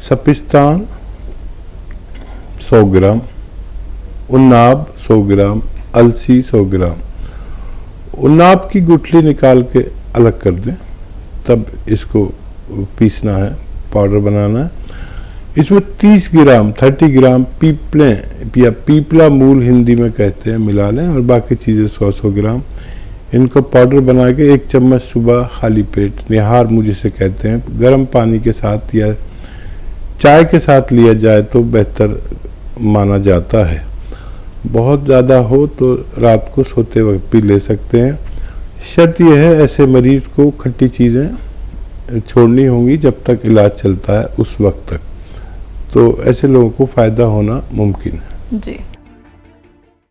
सपिस्तान 100 ग्राम, उन्नाब 100 ग्राम, अलसी 100 ग्राम। उन्नाब की गुठली निकाल के अलग कर दें, तब इसको पीसना है, पाउडर बनाना है। इसमें 30 ग्राम 30 ग्राम पीपले या पीपला मूल हिंदी में कहते हैं मिला लें, और बाकी चीज़ें 100-100 ग्राम। इनको पाउडर बना के 1 चम्मच सुबह खाली पेट, निहार मुँह जिसे कहते हैं, गर्म पानी के साथ या चाय के साथ लिया जाए तो बेहतर माना जाता है। बहुत ज़्यादा हो तो रात को सोते वक्त भी ले सकते हैं। शर्त यह है, ऐसे मरीज़ को खट्टी चीज़ें छोड़नी होंगी जब तक इलाज चलता है उस वक्त तक, तो ऐसे लोगों को फ़ायदा होना मुमकिन है। जी।